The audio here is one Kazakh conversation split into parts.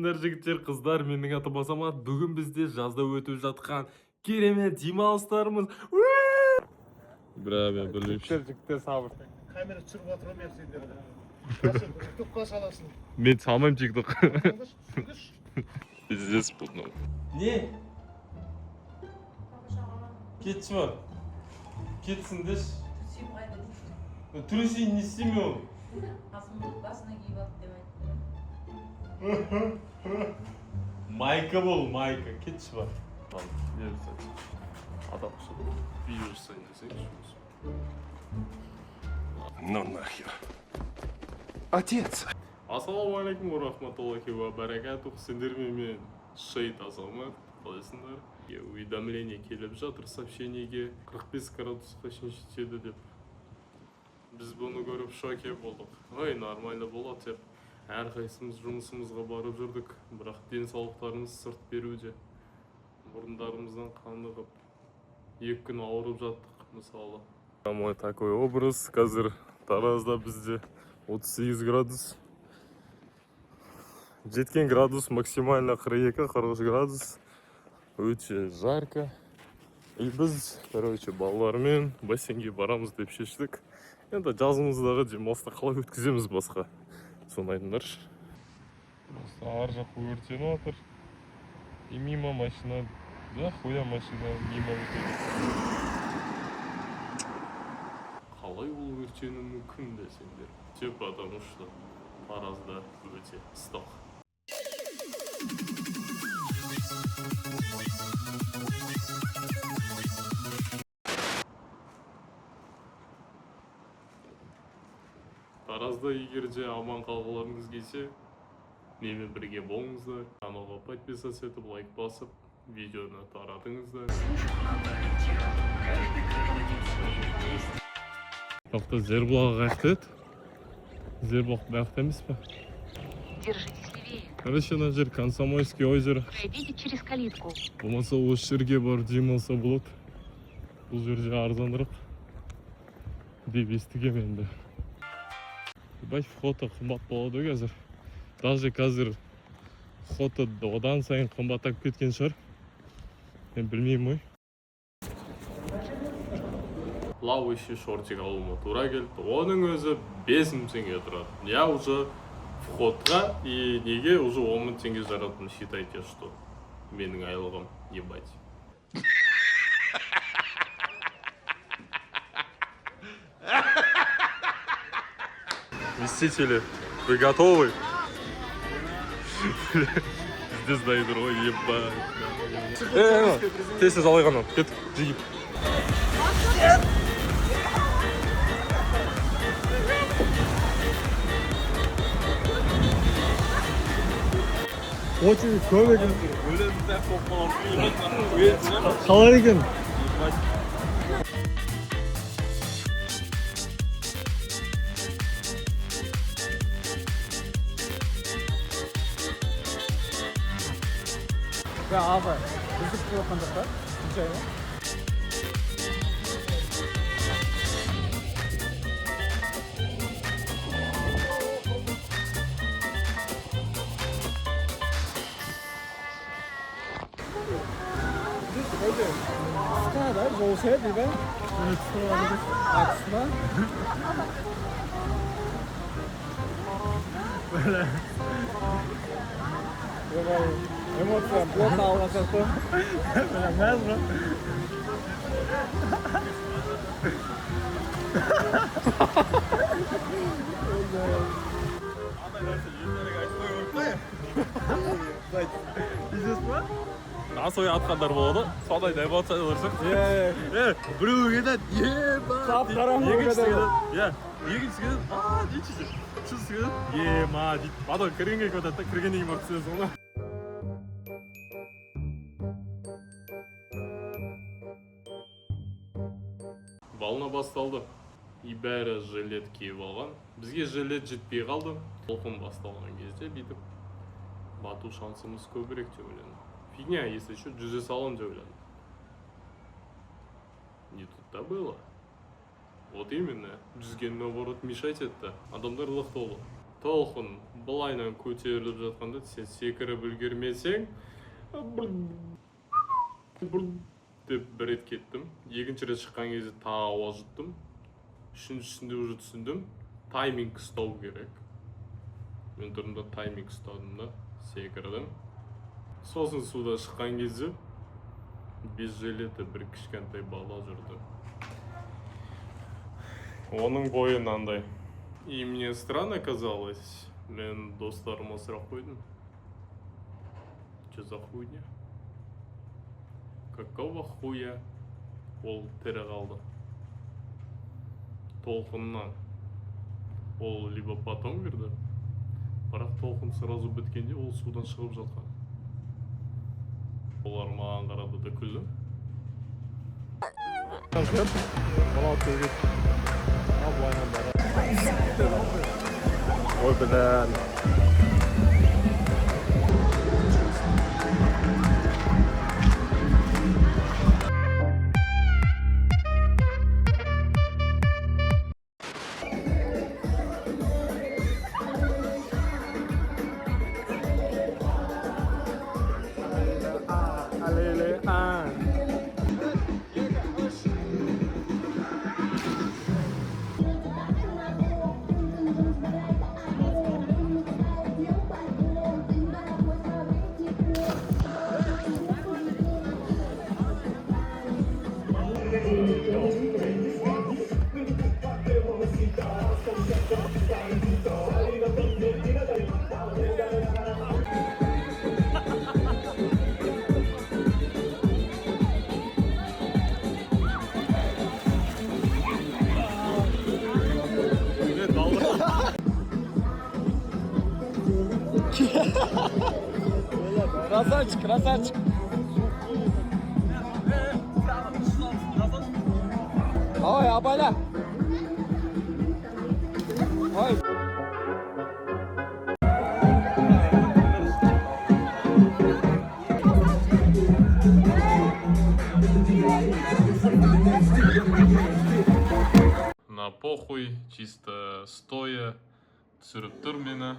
саламатсыңдар жігіттер, қыздар, менің атым Азамат. Бүгін бізде жазда өтіп жатқан керемет демалыстарымыз. Бра, мен білмеймін. Жігіттер сабыр. Камера түсіріп жатыр мен сендерді. Тіктокқа саласың. Мен салмаймын тикток. Пиздец бұл. Не? Кетші бар. Кетсін деш. Түресейін не істемей ол? Басына киіп алып демайды. Майка бол, майка. Кетші бар. Адам ұшып. Бей жүрсейін десең. Ну нахер. Отец. Ассалаумағалейкум рахматуллахи ва баракатух. Сендермен мен Шейд Азамат. Қалайсыңдар? Уведомление келіп жатыр сообщениеге 45 градусқа шейін жетеді деп. Біз бұны көріп шоке болдық. Ой, нормально болады деп. Әрқайсымыз жұмысымызға барып жүрдік. Бірақ денсаулықтарымыз сырт беруде. Мұрындарымыздан қанығып. 2 күн ауырып жаттық, мысалы. Мой такой образ. Қазір Таразда бізде 38 градус. Жеткен градус, максимально 42-43 градус. Өте жарко. И біз, короче, балалармен бассейнге барамыз деп шештік. Енді жазымыздағы демалысты қалай өткіземіз басқа. Соны айтыңдаршы. Ар жаққа өртеніп жатыр. И мимо машина, да, хуя машина мимо өтеді. Қалай ол өртенуі мүмкін десеңдер? Тек потому что Таразда өте ыстық. Таразда егерде аман қалғыларыңыз келсе, менімен бірге болыңыздар. Каналға подписаться етіп, лайк басып, видеоны таратыңыздар. Тоқты Зербұлаға қақты еді? Зербұлақ бәқті емес па? Держитесь левее. Короче, на жер Комсомольский озеро. Пройдите через калитку. Болмаса осы жерге бар демалса болады. Бұл жерде арзанырақ деп естігем енді. Бәй, фото қымбат болады қазір. Даже қазір фото одан сайын қымбаттап кеткен шығар. Мен білмеймін ой. Плавающий шортик алуыма тура келді. Оның өзі 5000 теңге тұрады. Я уже входқа и неге уже 10 000 теңге жаратын, считайте, что менің айлығым, ебать. Мстители, вы готовы? Здесь дайдыр ғой, ебать. Тесіз алай ғана, кет, жегіп. Очень көп екен. Қалай екен? Abi, бізді күтіп отқан жоқ па? Случайно? Қысқа да, жол ше дейді. Қысқа. Böyle. Эмоция плотно алған сияқты. Мәз бро. Насой атқандар болады, сондай эмоциялар шығып. Біреу кетеді, ебать. Екіншісі кетеді, үшіншісі кетеді, ема дейді. Бадон кіргенге кетеді да, кіргеннен кейін барып түсесің ғой. Балына басталды. И бәрі жилет киіп алған. Бізге жилет жетпей қалды. Толқын басталған кезде бүйтіп бату шансымыз көбірек деп ойландым. Фигня, если что, жүзе салам деп ойландым. Не тут-то было. Вот именно. Жүзген наоборот мешать етті. Адамдар лық толы. толқын былайынан көтеріліп жатқанда сен секіріп үлгермесең деп бір рет кеттім. Екінші рет шыққан кезде тағы ауа жұттым. Үшіншісінде уже түсіндім, тайминг ұстау керек. Мен тұрдым да тайминг ұстадым да секірдім. Сосын суда шыққан кезде без жилета бір кішкентай бала жүрді. Оның бойы мынандай. И мне странно казалось, мен достарыма сұрақ қойдым. Че за хуйня? Какого хуя ол тірі қалды? Толқыннан. Ол либо потом кірді, бірақ толқын сразу біткенде ол судан шығып жатқан. Олар маған қарады да күлді. Ой, блин. Красавчик, красавчик. Ой, абайла. Ой. На похуй, чисто стоя, түсіріп тұр мені.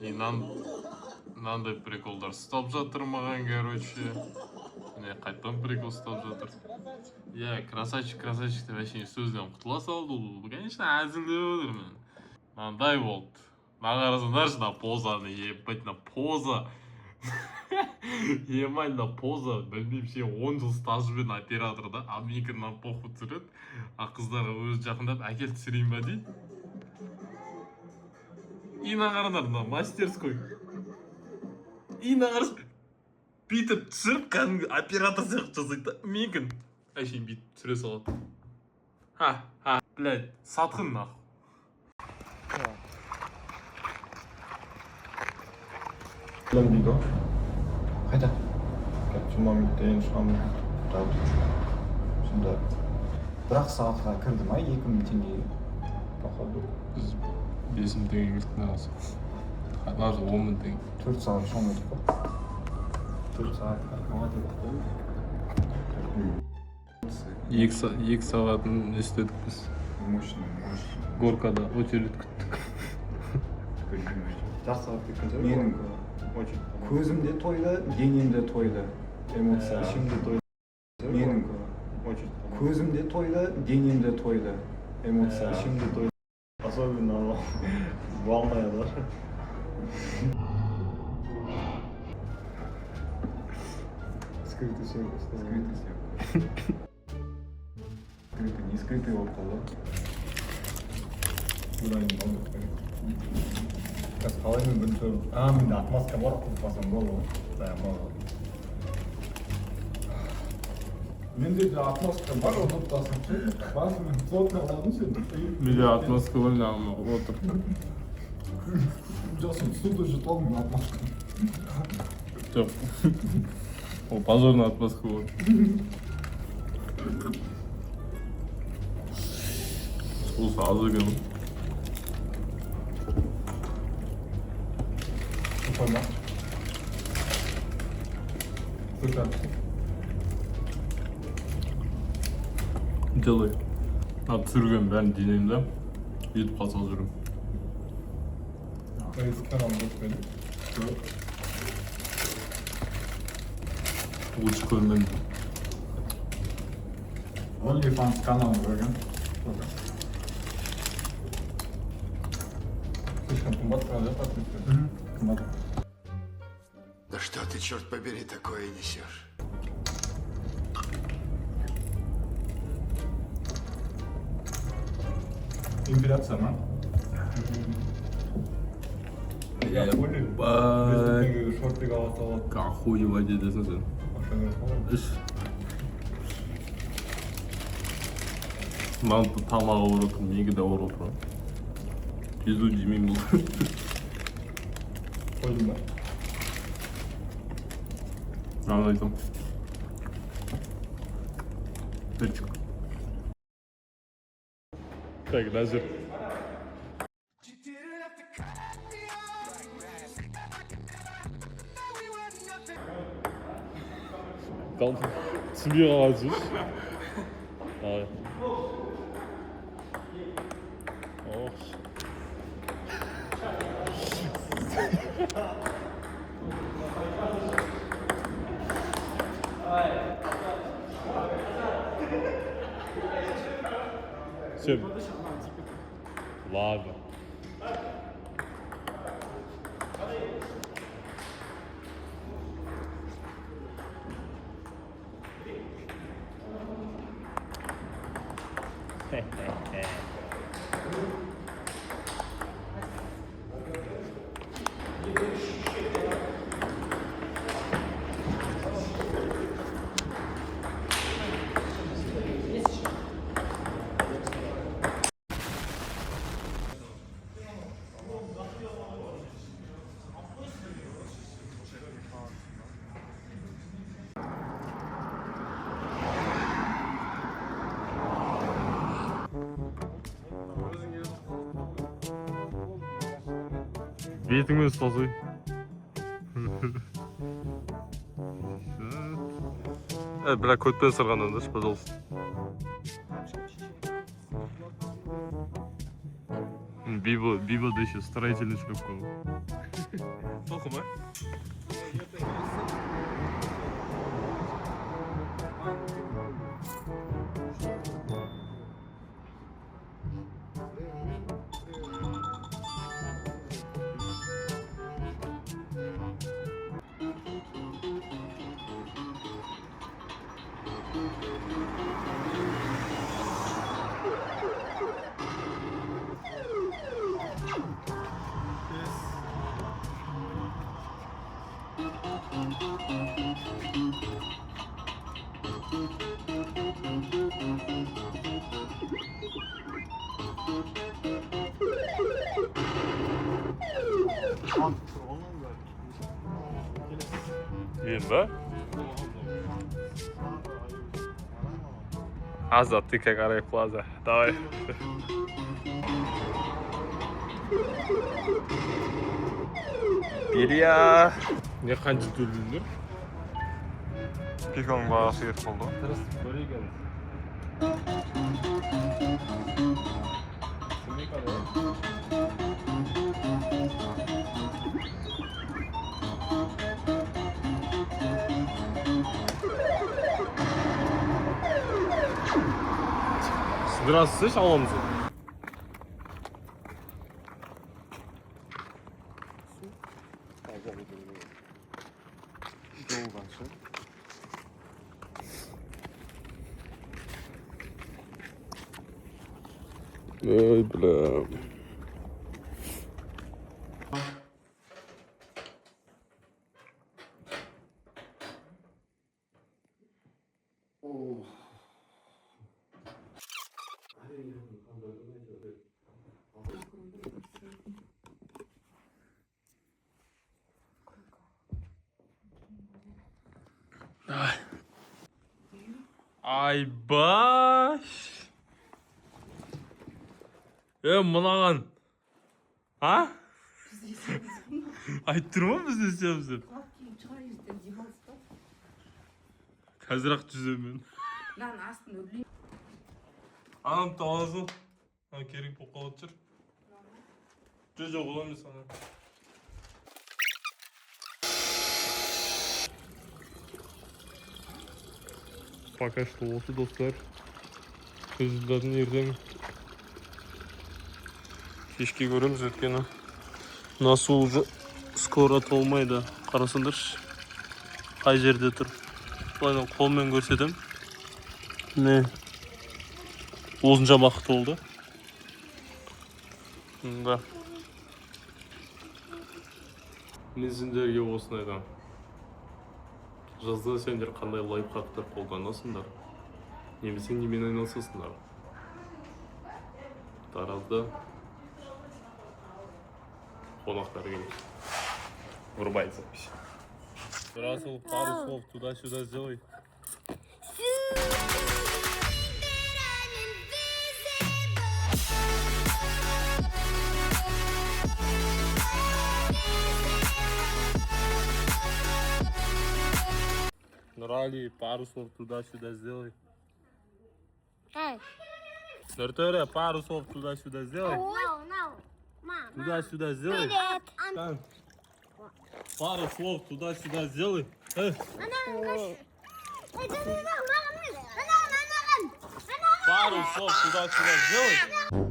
И мынандай приколдар ұстап жатыр маған, короче. Міне қайтадан прикол ұстап жатыр. Красавчик, красавчик деп әшейін сөзден құтыла салды ол. Конечно, әзілдеп отырмын. Мынандай болды. Маған қарасаңдаршы, на позаны, ебать, на поза. Емай, на поза. Білмеймін, 10 жыл стажбен операторда, а менікі на похуй түсіреді. А қыздарға өзі жақындап, әкел түсірейін ба дейді. И нағарындар, мына мастерской. И нағарыз бүйтіп түсіріп, кәдімгі оператор сияқты жасайды да. Менікін әшейін бүйтіп түсіре салады. Блядь, сатқын нахуй. Lan дейді ғой. Қайда? Жұма мүттен шығамын. Сонда Бірақ сағатқа кірді ма 2000 теңгеге? Походу. Біз 5000 теңге кірдік нағыз. Даже 10.000 теңге. 4 сағат шоң өтіп қой. 4 сағатқа маған деп қойды. 2 сағатын істедік біз. Мощный. Горкада очередь күттік. Жарты сағат кеткен жер. Менің көзім де тойды, денем де тойды. Эмоция. Ішімде той. Менің көзім де тойды, денем де тойды. Эмоция. Ішімде той. Особенно волная, да? Скрытый съемка. Скрытый съемка. Скрытый, не скрытый болып қалды. Куда не могу. Қазір қалай мен бірінші менде отмазка бар, ұтпасам болды ғой. Дайамал. Менде де отмазка бар, ұтпасам ше. Басымен плотно аладың сен. Менде отмазка бар, нағым отыр. Жасын суды жұт алдың отмазка. Жоқ. Ол позорный отмазка болды. Осы азы екен. Қойма. Делай. Түсірген бәрін денемді. Етіп қалса жүрім. YouTube kanalı yok benim. Yok. Лучше көрмедім. OnlyFans kanalını görген. Слишком қымбат қалай подписка? Кымбат. Да что ты, черт побери, такое несешь? Инфляция ма? Я ойлаймын. Біз шортик ала салады. Охуевать десің сен. Ақша беріп қалады. Іш. Маған тамағы ауырып тұр, неге де ауырып тұр. Пизду жемеймін бұл. Қойдың ба? Маған айтам. Перчик. Так, Назир. Там тебе разыш. Ай. Ох. Всем. Ладно. Бетіңмен ұстасай. Бірақ көтпен сырғандан даш, пожалуйста. Биба да еще старательный шлюпка. Толку ма? Yiyin be. Azat, ты как Арай Плаза. Давай. Бирия. Не қанша төлдіңдер? Пиканың бағасы ет болды. Тырысып көреген. Здравствуйте, аламыз. Ой, бля. Айбаш. Мынаған. А? Айтып тұрмын біз не істейміз деп. Қазір-ақ жүземін. Анам талазыл. Керек болып қалады жүр. Жоқ, ол емес ана. пока что осы достар. Көзілдерін ерден кешке көреміз өткені. Насу уже скоро толмайды. Қарасыңдаршы. Қай жерде тұр. Бұлайдан қолмен көрсетем. Не? Осынша уақыт болды. Да. Мен сендерге осыны айтам. Жазда сендер қандай лайфхактар қолданасыңдар? Немесе немен айналысасыңдар? Таразда қонақтар келеді. Врубай запись. Расул, пару слов туда-сюда сделай. Нурали, пару слов туда-сюда сделай. Нуртуре, пару слов туда-сюда сделай. Туда-сюда сделай. Привет. Пару слов туда-сюда сделай. Пару слов туда-сюда сделай.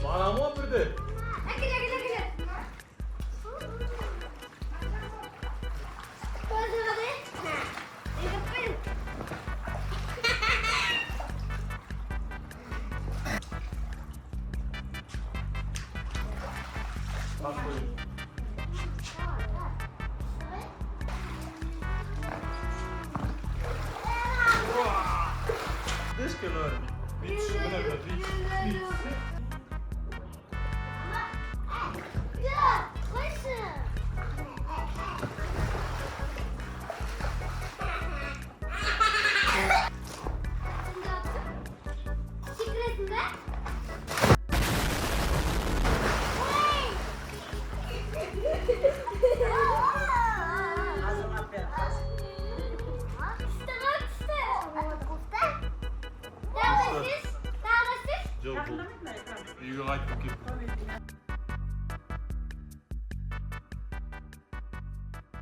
Bana mı öpürdü? Дышка, ну, видишь, Yok bu. İyi gayet